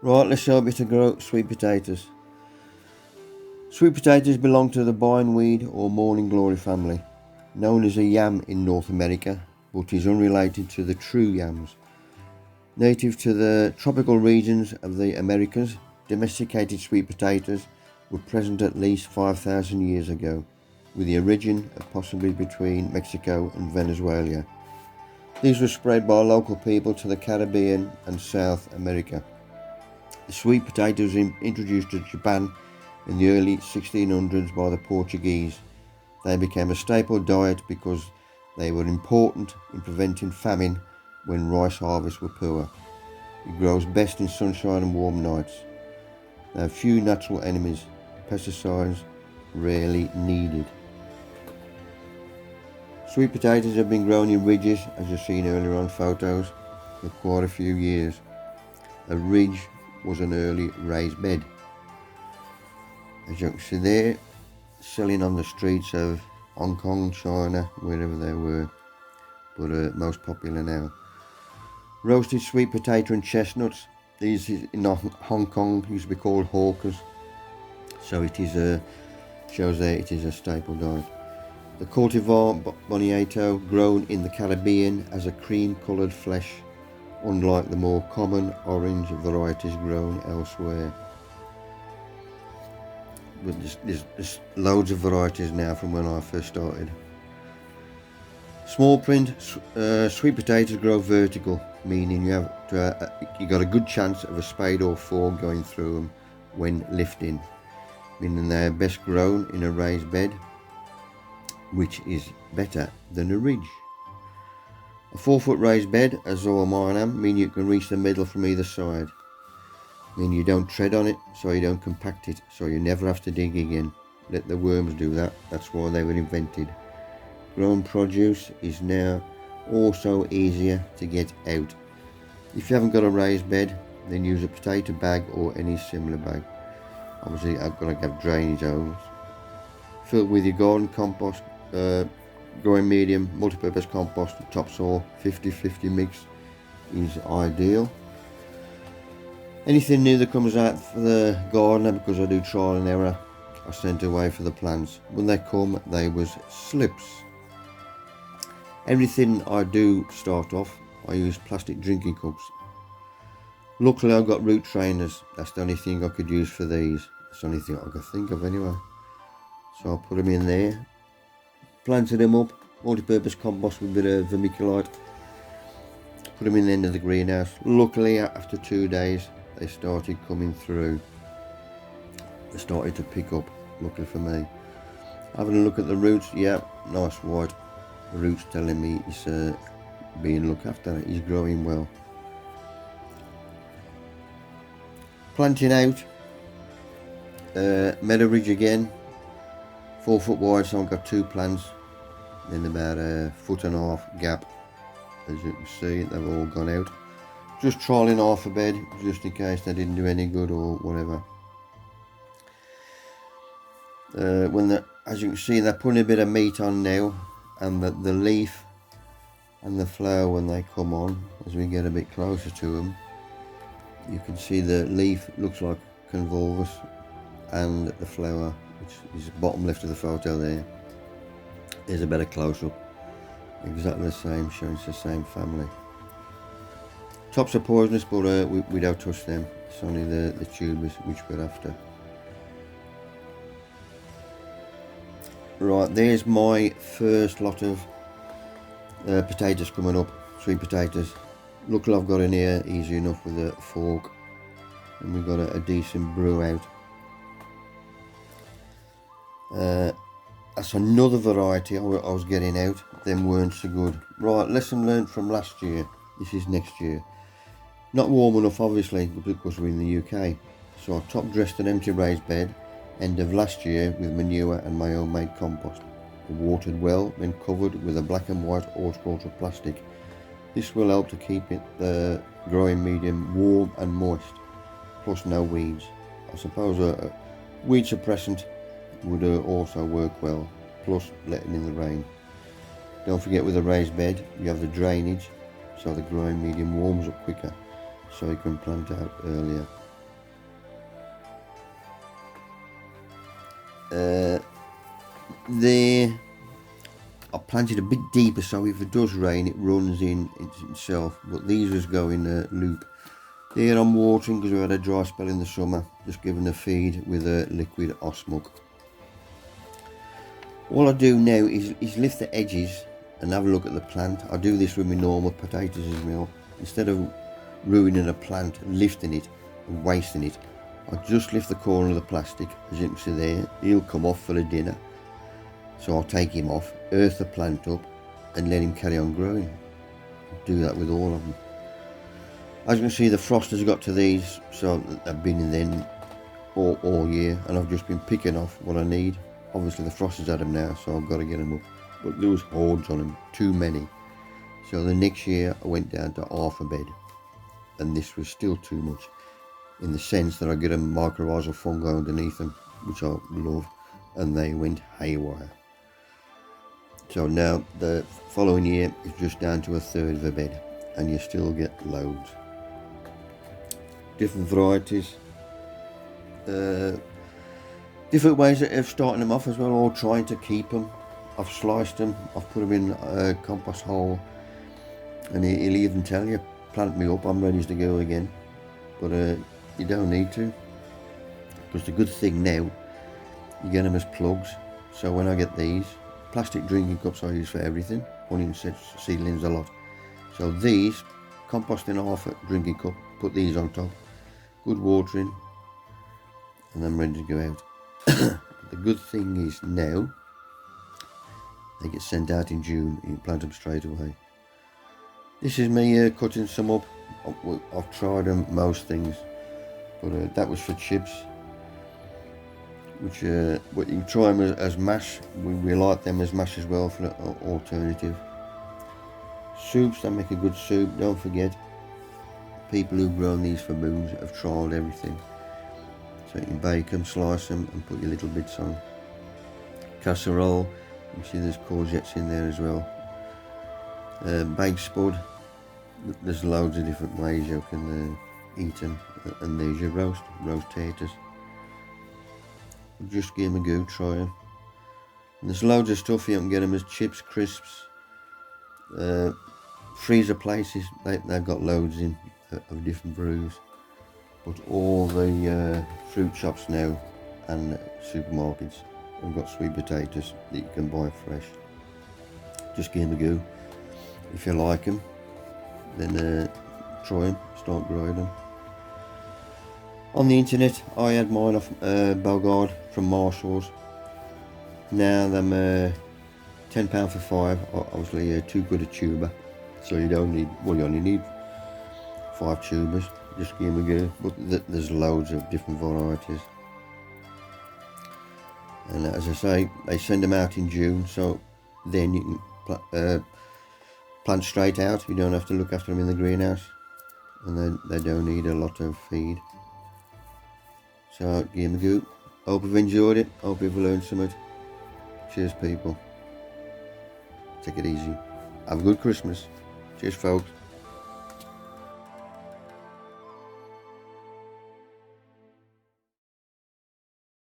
Right, let's show a bit to grow sweet potatoes. Sweet potatoes belong to the bindweed or morning glory family, known as a yam in North America, but is unrelated to the true yams. Native to the tropical regions of the Americas, domesticated sweet potatoes were present at least 5,000 years ago, with the origin of possibly between Mexico and Venezuela. These were spread by local people to the Caribbean and South America. The sweet potato was introduced to Japan in the early 1600s by the Portuguese. They became a staple diet because they were important in preventing famine when rice harvests were poor. It grows best in sunshine and warm nights. They have few natural enemies, pesticides rarely needed. Sweet potatoes have been grown in ridges, as you've seen earlier on photos, for quite a few years. A ridge was an early raised bed. As you can see there, selling on the streets of Hong Kong, China, wherever they were, but most popular now. Roasted sweet potato and chestnuts. These in Hong Kong used to be called hawkers, so it is shows there it is a staple diet. The cultivar boniato, grown in the Caribbean as a cream-coloured flesh, unlike the more common orange varieties grown elsewhere. But there's loads of varieties now from when I first started. Small print, sweet potatoes grow vertical, meaning you got a good chance of a spade or fork going through them when lifting, meaning they're best grown in a raised bed, which is better than a ridge. A 4-foot raised bed, as all mine am, mean you can reach the middle from either side. Mean you don't tread on it, so you don't compact it, so you never have to dig again. Let the worms do that, that's why they were invented. Grown produce is now also easier to get out. If you haven't got a raised bed, then use a potato bag or any similar bag. Obviously I've got to have drainage holes. Fill with your garden compost, growing medium, multi-purpose compost, topsoil, 50-50 mix is ideal. Anything new that comes out for the gardener, because I do trial and error, I send away for the plants. When they come, they was slips. Everything I do start off, I use plastic drinking cups. Luckily I've got root trainers, that's the only thing I could use for these. That's the only thing I could think of anyway. So I'll put them in there, planted them up, multi-purpose compost with a bit of vermiculite, put them in the end of the greenhouse. Luckily after 2 days they started coming through, they started to pick up, luckily for me. Having a look at the roots, yeah, nice white roots telling me it's being looked after, he's growing well. Planting out, meadow ridge again, 4 foot wide, so I've got 2 plants, then about a 1.5 foot gap. As you can see, they've all gone out. Just trialing half a bed, just in case they didn't do any good or whatever. As you can see, they're putting a bit of meat on now, and the leaf and the flower, when they come on, as we get a bit closer to them, you can see the leaf looks like convolvulus, and the flower, which is bottom left of the photo there, is a better close-up. Exactly the same, showing it's the same family. Tops are poisonous, but we don't touch them. It's only the tubers which we're after. Right, there's my first lot of potatoes coming up, sweet potatoes. Luckily I've got in here easy enough with a fork, and we've got a decent brew out. That's another variety I was getting out, them weren't so good. Right, lesson learned from last year, this is next year. Not warm enough obviously, because we're in the UK, so I top dressed an empty raised bed end of last year with manure and my own made compost. Watered well, then covered with a black and white horticultural plastic. This will help to keep the growing medium warm and moist, plus no weeds. I suppose a weed suppressant would also work well, plus letting in the rain. Don't forget, with a raised bed you have the drainage, so the growing medium warms up quicker, so you can plant out earlier. There, I planted a bit deeper so if it does rain it runs in itself, but these was going loop. There I'm watering because we had a dry spell in the summer, just giving a feed with a liquid osmug. All I do now is lift the edges and have a look at the plant. I do this with my normal potatoes as well. Instead of ruining a plant, lifting it and wasting it, I just lift the corner of the plastic. As you can see there, he'll come off for the dinner. So I'll take him off, earth the plant up and let him carry on growing. Do that with all of them. As you can see, the frost has got to these, so I've been in them all year and I've just been picking off what I need. Obviously the frost has had them now, so I've got to get them up. But there was hordes on them, too many. So the next year I went down to half a bed, and this was still too much, in the sense that I get a mycorrhizal fungi underneath them, which I love, and they went haywire. So now the following year it's just down to a third of a bed, and you still get loads. Different varieties, different ways of starting them off as well, or trying to keep them. I've sliced them, I've put them in a compost hole, and he'll even tell you, plant me up, I'm ready to go again. But you don't need to, because the good thing now, you get them as plugs. So when I get these plastic drinking cups, I use for everything, onion seedlings a lot. So these, compost in half a drinking cup, put these on top, good watering, and I'm ready to go out. The good thing is now, they get sent out in June, you can plant them straight away. This is me cutting some up. I've tried them, most things, but that was for chips, which but you can try them as mash. We like them as mash as well for an alternative. Soups, they make a good soup. Don't forget, people who've grown these for moons have tried everything. So you can bake them, slice them and put your little bits on. Casserole, you see there's courgettes in there as well. Baked spud, there's loads of different ways you can eat them. And there's your roast taters. Just give them a go, try them. And there's loads of stuff, you can get them as chips, crisps, freezer places, they've got loads in of different brews. But all the fruit shops now and supermarkets have got sweet potatoes that you can buy fresh. Just give them a go. If you like them, then try them, start growing them. On the internet, I had mine off Bellegarde from Marshall's. Now them £10 for 5, obviously too good a tuber, so you don't need, well, you only need 5 tubers. Just give them a go, but there's loads of different varieties. And as I say, they send them out in June, so then you can plant straight out. You don't have to look after them in the greenhouse, and they don't need a lot of feed. So give them a go. Hope you've enjoyed it. Hope you've learned something. Cheers, people. Take it easy. Have a good Christmas. Cheers, folks.